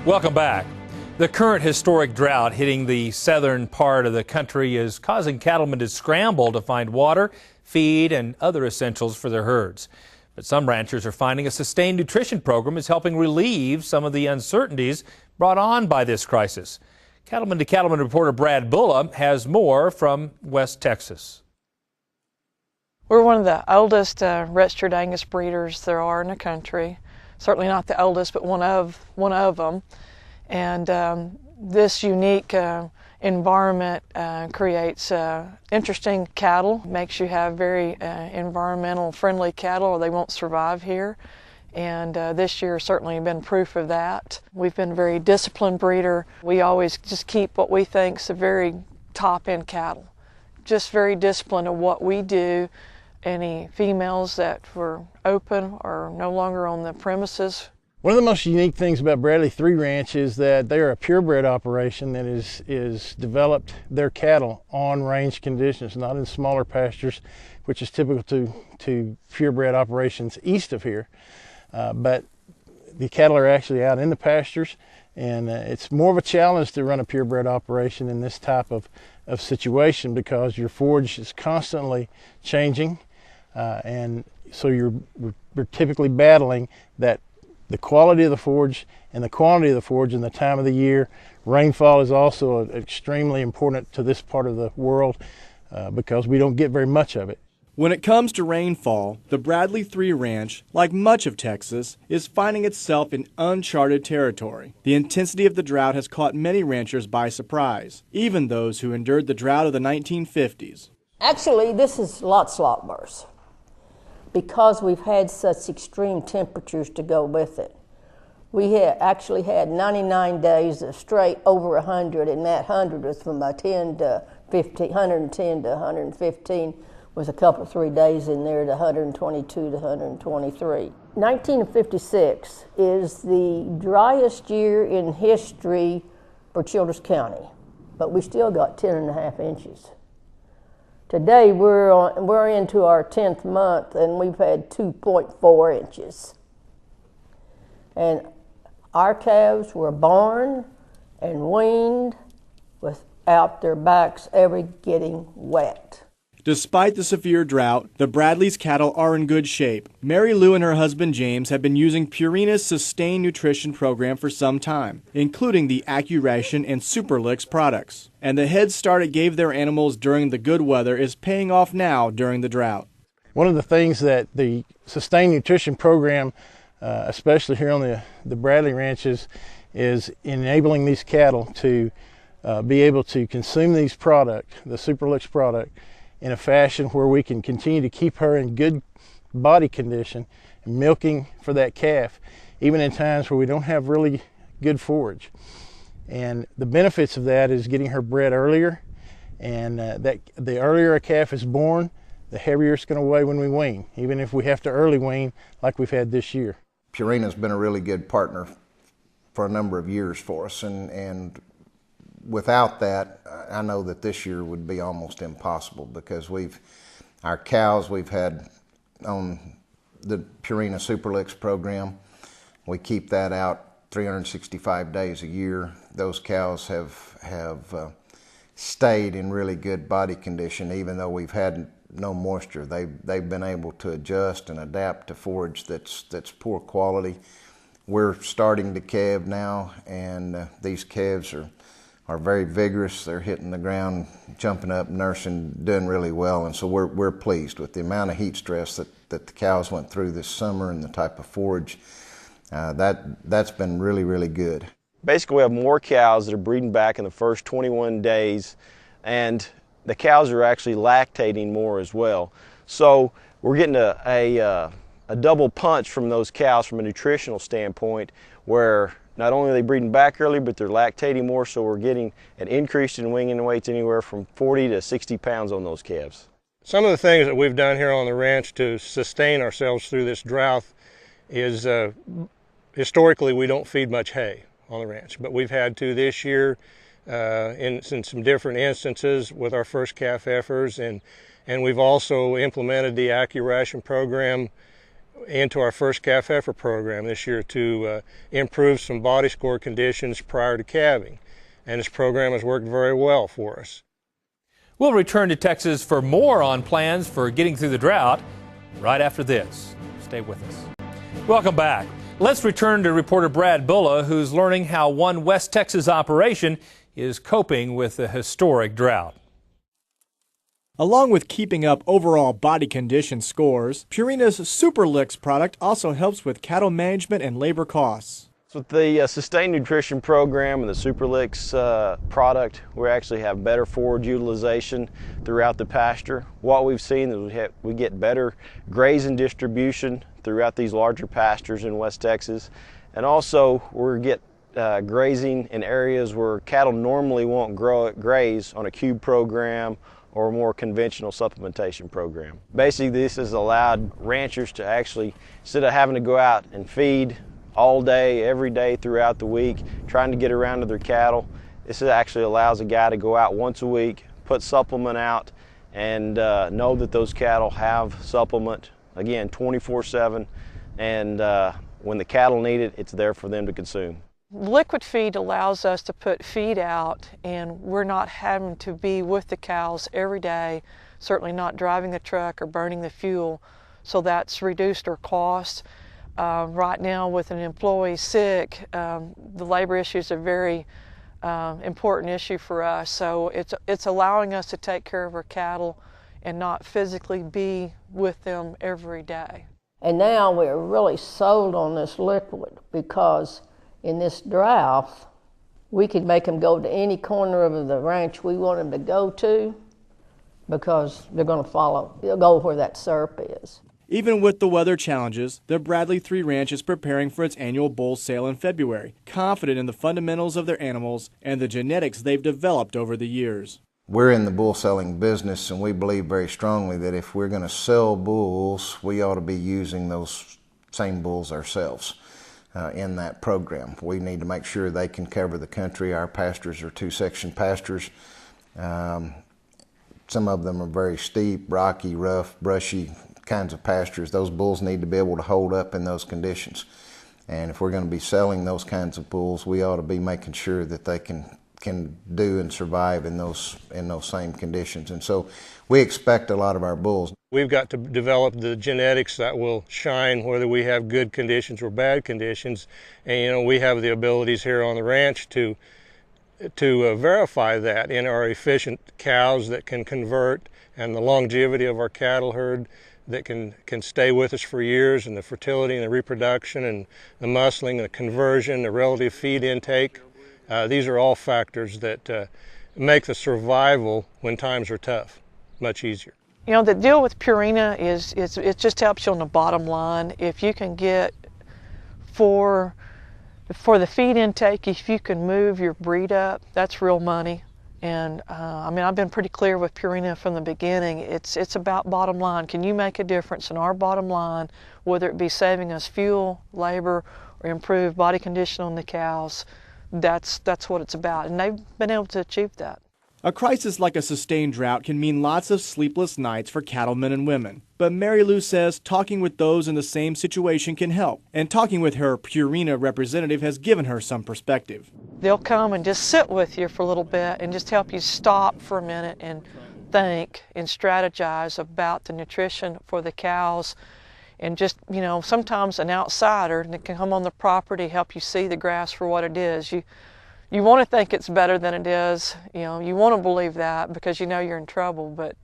Welcome back. The current historic drought hitting the southern part of the country is causing cattlemen to scramble to find water, feed, and other essentials for their herds. But some ranchers are finding a sustained nutrition program is helping relieve some of the uncertainties brought on by this crisis. Cattleman to Cattleman reporter Brad Bulla has more from West Texas. We're one of the oldest registered Angus breeders there are in the country. Certainly not the oldest, but one of them. And this unique environment creates interesting cattle, makes you have very environmental friendly cattle or they won't survive here. And this year certainly been proof of that. We've been a very disciplined breeder. We always just keep what we think is a very top end cattle. Just very disciplined of what we do. Any females that were open are no longer on the premises. One of the most unique things about Bradley 3 Ranch is that they are a purebred operation that is developed their cattle on range conditions, not in smaller pastures, which is typical to purebred operations east of here. But the cattle are actually out in the pastures, and it's more of a challenge to run a purebred operation in this type of situation because your forage is constantly changing. And so we're typically battling that the quality of the forage and the quantity of the forage and the time of the year. Rainfall is also extremely important to this part of the world because we don't get very much of it. When it comes to rainfall, the Bradley 3 Ranch, like much of Texas, is finding itself in uncharted territory. The intensity of the drought has caught many ranchers by surprise, even those who endured the drought of the 1950s. Actually, this is a lot worse, because we've had such extreme temperatures to go with it. We actually had 99 days of straight over 100, and that 100 was from 10 to 15, 110 to 115, with a couple of 3 days in there to 122 to 123. 1956 is the driest year in history for Childress County, but we still got 10.5 inches. Today we're into our 10th month and we've had 2.4 inches. And our calves were born and weaned without their backs ever getting wet. Despite the severe drought, the Bradley's cattle are in good shape. Mary Lou and her husband James have been using Purina's sustained nutrition program for some time, including the AccuRation and Superlix products. And the head start it gave their animals during the good weather is paying off now during the drought. One of the things that the sustained nutrition program, especially here on the Bradley ranches, is enabling these cattle to be able to consume these products, the Superlix product, in a fashion where we can continue to keep her in good body condition, milking for that calf, even in times where we don't have really good forage. And the benefits of that is getting her bred earlier, and that the earlier a calf is born, the heavier it's going to weigh when we wean, even if we have to early wean like we've had this year. Purina's been a really good partner for a number of years for us, and without that, I know that this year would be almost impossible because our cows we've had on the Purina Superlix program. We keep that out 365 days a year. Those cows have stayed in really good body condition even though we've had no moisture. They've been able to adjust and adapt to forage that's poor quality. We're starting to calve now, and these calves are very vigorous. They're hitting the ground, jumping up, nursing, doing really well. And so we're pleased with the amount of heat stress that the cows went through this summer and the type of forage. That's been really, really good. Basically, we have more cows that are breeding back in the first 21 days, and the cows are actually lactating more as well. So we're getting a double punch from those cows from a nutritional standpoint, where not only are they breeding back early, but they're lactating more, so we're getting an increase in weaning weights anywhere from 40 to 60 pounds on those calves. Some of the things that we've done here on the ranch to sustain ourselves through this drought is historically we don't feed much hay on the ranch, but we've had to this year in some different instances with our first calf heifers, and we've also implemented the AccuRation program into our first calf heifer program this year to improve some body score conditions prior to calving. And this program has worked very well for us. We'll return to Texas for more on plans for getting through the drought right after this. Stay with us. Welcome back. Let's return to reporter Brad Bulla, who's learning how one West Texas operation is coping with the historic drought. Along with keeping up overall body condition scores, Purina's Super Licks product also helps with cattle management and labor costs. So with the Sustained Nutrition Program and the Super Licks product, we actually have better forage utilization throughout the pasture. What we've seen is we get better grazing distribution throughout these larger pastures in West Texas. And also we get grazing in areas where cattle normally won't graze on a cube program or a more conventional supplementation program. Basically, this has allowed ranchers to actually, instead of having to go out and feed all day, every day throughout the week, trying to get around to their cattle, this actually allows a guy to go out once a week, put supplement out, and know that those cattle have supplement, again, 24/7, and when the cattle need it, it's there for them to consume. Liquid feed allows us to put feed out, and we're not having to be with the cows every day, certainly not driving the truck or burning the fuel, so that's reduced our costs. Right now with an employee sick, the labor issue is a very important issue for us, so it's allowing us to take care of our cattle and not physically be with them every day. And now we're really sold on this liquid because in this drought, we could make them go to any corner of the ranch we want them to go to because they're going to they'll go where that syrup is. Even with the weather challenges, the Bradley 3 Ranch is preparing for its annual bull sale in February, confident in the fundamentals of their animals and the genetics they've developed over the years. We're in the bull selling business, and we believe very strongly that if we're going to sell bulls, we ought to be using those same bulls ourselves. In that program, we need to make sure they can cover the country. Our pastures are 2-section pastures. Some of them are very steep, rocky, rough, brushy kinds of pastures. Those bulls need to be able to hold up in those conditions. And if we're going to be selling those kinds of bulls, we ought to be making sure that they can do and survive in those same conditions. And so we expect a lot of our bulls. We've got to develop the genetics that will shine whether we have good conditions or bad conditions. And we have the abilities here on the ranch to verify that in our efficient cows that can convert, and the longevity of our cattle herd that can stay with us for years, and the fertility and the reproduction and the muscling, the conversion, the relative feed intake. These are all factors that make the survival when times are tough much easier. You know, the deal with Purina is it just helps you on the bottom line. If you can get for the feed intake, if you can move your breed up, that's real money. And I mean, I've been pretty clear with Purina from the beginning. It's about bottom line. Can you make a difference in our bottom line, whether it be saving us fuel, labor, or improve body condition on the cows? That's what it's about, and they've been able to achieve that. A crisis like a sustained drought can mean lots of sleepless nights for cattlemen and women. But Mary Lou says talking with those in the same situation can help, and talking with her Purina representative has given her some perspective. They'll come and just sit with you for a little bit and just help you stop for a minute and think and strategize about the nutrition for the cows. And just, you know, sometimes an outsider that can come on the property, help you see the grass for what it is. You want to think it's better than it is. You know, you want to believe that because you know you're in trouble, but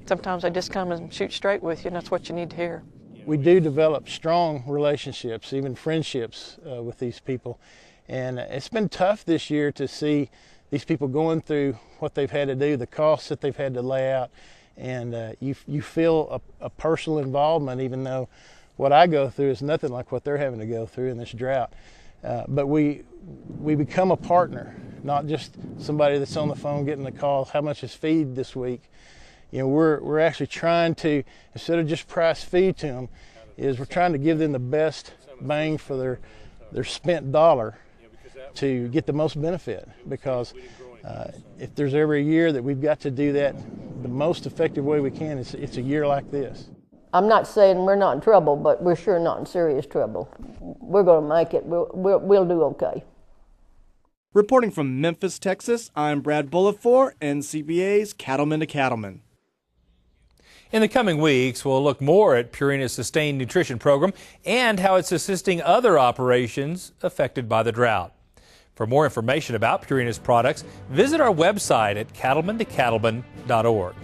sometimes they just come and shoot straight with you, and that's what you need to hear. We do develop strong relationships, even friendships with these people. And it's been tough this year to see these people going through what they've had to do, the costs that they've had to lay out. And you feel a personal involvement, even though what I go through is nothing like what they're having to go through in this drought. But we become a partner, not just somebody that's on the phone getting the call, how much is feed this week? You know, we're actually trying to, instead of just price feed to them, we're trying to give them the best bang for their spent dollar to get the most benefit. Because if there's ever a year that we've got to do that the most effective way we can, it's a year like this. I'm not saying we're not in trouble, but we're sure not in serious trouble. We're going to make it. We'll do okay. Reporting from Memphis, Texas, I'm Brad Bullitt for NCBA's Cattleman to Cattleman. In the coming weeks, we'll look more at Purina's Sustained Nutrition Program and how it's assisting other operations affected by the drought. For more information about Purina's products, visit our website at cattlemantocattleman.org.